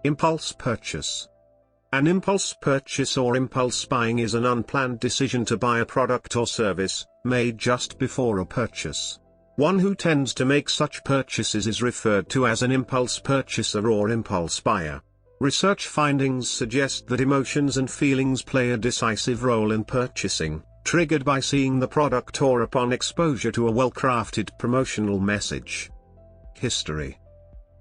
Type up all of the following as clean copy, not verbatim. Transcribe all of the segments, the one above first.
Impulse purchase. An impulse purchase or impulse buying is an unplanned decision to buy a product or service, made just before a purchase. One who tends to make such purchases is referred to as an impulse purchaser or impulse buyer. Research findings suggest that emotions and feelings play a decisive role in purchasing, triggered by seeing the product or upon exposure to a well-crafted promotional message. History.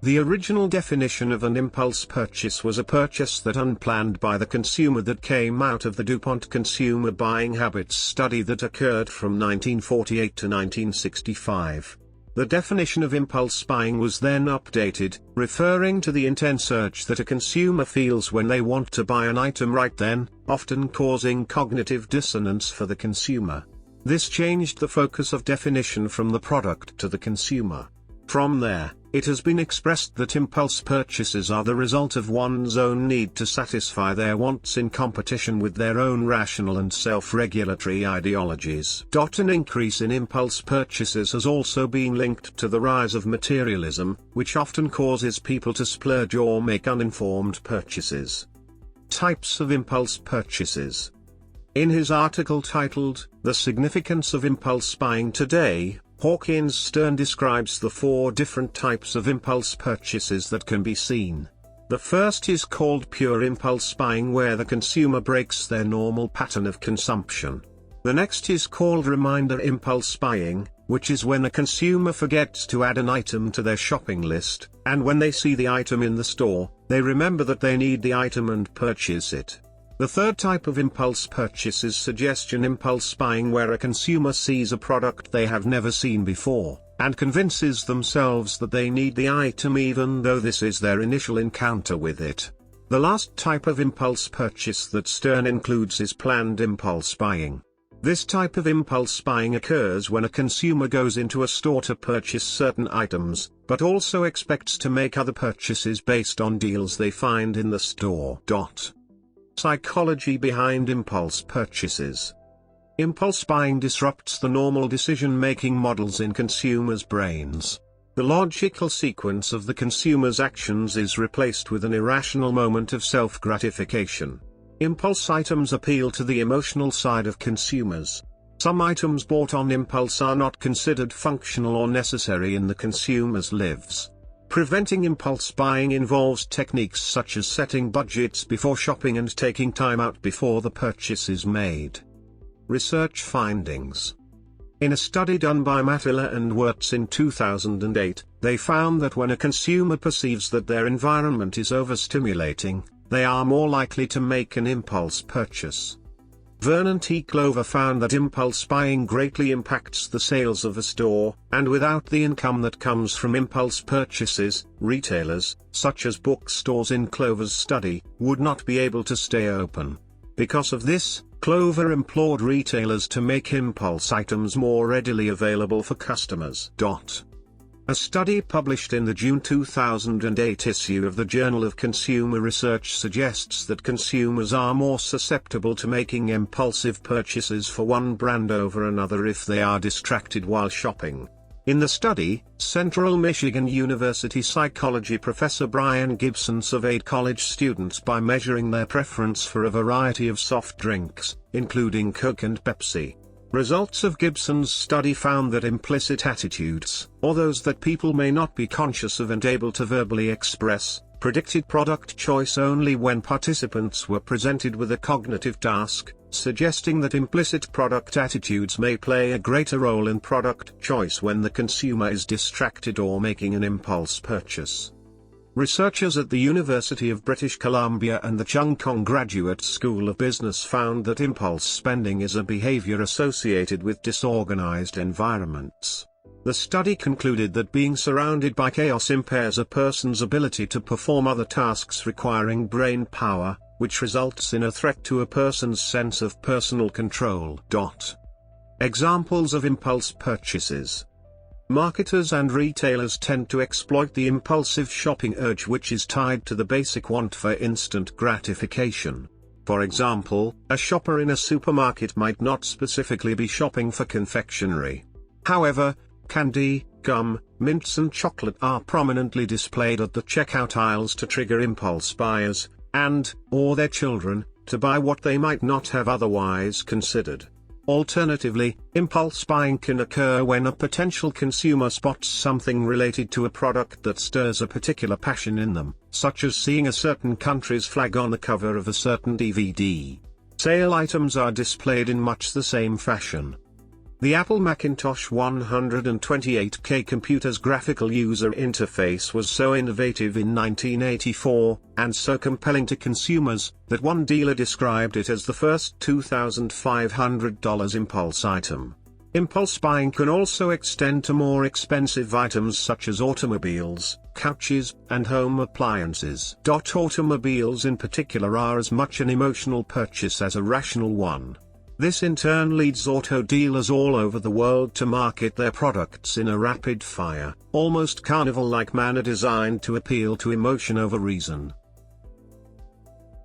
The original definition of an impulse purchase was a purchase that unplanned by the consumer that came out of the DuPont Consumer Buying Habits study that occurred from 1948 to 1965. The definition of impulse buying was then updated, referring to the intense urge that a consumer feels when they want to buy an item right then, often causing cognitive dissonance for the consumer. This changed the focus of definition from the product to the consumer. From there, it has been expressed that impulse purchases are the result of one's own need to satisfy their wants in competition with their own rational and self-regulatory ideologies. An increase in impulse purchases has also been linked to the rise of materialism, which often causes people to splurge or make uninformed purchases. Types of impulse purchases. In his article titled, "The Significance of Impulse Buying Today," Hawkins Stern describes the 4 different types of impulse purchases that can be seen. The first is called pure impulse buying, where the consumer breaks their normal pattern of consumption. The next is called reminder impulse buying, which is when a consumer forgets to add an item to their shopping list, and when they see the item in the store, they remember that they need the item and purchase it. The third type of impulse purchase is suggestion impulse buying, where a consumer sees a product they have never seen before, and convinces themselves that they need the item even though this is their initial encounter with it. The last type of impulse purchase that Stern includes is planned impulse buying. This type of impulse buying occurs when a consumer goes into a store to purchase certain items, but also expects to make other purchases based on deals they find in the store. Psychology behind impulse purchases. Impulse buying disrupts the normal decision-making models in consumers' brains. The logical sequence of the consumer's actions is replaced with an irrational moment of self-gratification. Impulse items appeal to the emotional side of consumers. Some items bought on impulse are not considered functional or necessary in the consumer's lives. Preventing impulse buying involves techniques such as setting budgets before shopping and taking time out before the purchase is made. Research findings. In a study done by Matilla and Wirtz in 2008, they found that when a consumer perceives that their environment is overstimulating, they are more likely to make an impulse purchase. Vernon T. Clover found that impulse buying greatly impacts the sales of a store, and without the income that comes from impulse purchases, retailers, such as bookstores in Clover's study, would not be able to stay open. Because of this, Clover implored retailers to make impulse items more readily available for customers. A study published in the June 2008 issue of the Journal of Consumer Research suggests that consumers are more susceptible to making impulsive purchases for one brand over another if they are distracted while shopping. In the study, Central Michigan University psychology professor Brian Gibson surveyed college students by measuring their preference for a variety of soft drinks, including Coke and Pepsi. Results of Gibson's study found that implicit attitudes, or those that people may not be conscious of and able to verbally express, predicted product choice only when participants were presented with a cognitive task, suggesting that implicit product attitudes may play a greater role in product choice when the consumer is distracted or making an impulse purchase. Researchers at the University of British Columbia and the Chung Kong Graduate School of Business found that impulse spending is a behavior associated with disorganized environments. The study concluded that being surrounded by chaos impairs a person's ability to perform other tasks requiring brain power, which results in a threat to a person's sense of personal control. Examples of impulse purchases. Marketers and retailers tend to exploit the impulsive shopping urge, which is tied to the basic want for instant gratification. For example, a shopper in a supermarket might not specifically be shopping for confectionery. However, candy, gum, mints and chocolate are prominently displayed at the checkout aisles to trigger impulse buyers, or their children, to buy what they might not have otherwise considered. Alternatively, impulse buying can occur when a potential consumer spots something related to a product that stirs a particular passion in them, such as seeing a certain country's flag on the cover of a certain DVD. Sale items are displayed in much the same fashion. The Apple Macintosh 128K computer's graphical user interface was so innovative in 1984, and so compelling to consumers, that one dealer described it as the first $2,500 impulse item. Impulse buying can also extend to more expensive items such as automobiles, couches, and home appliances. Automobiles in particular are as much an emotional purchase as a rational one. This in turn leads auto dealers all over the world to market their products in a rapid-fire, almost carnival-like manner designed to appeal to emotion over reason.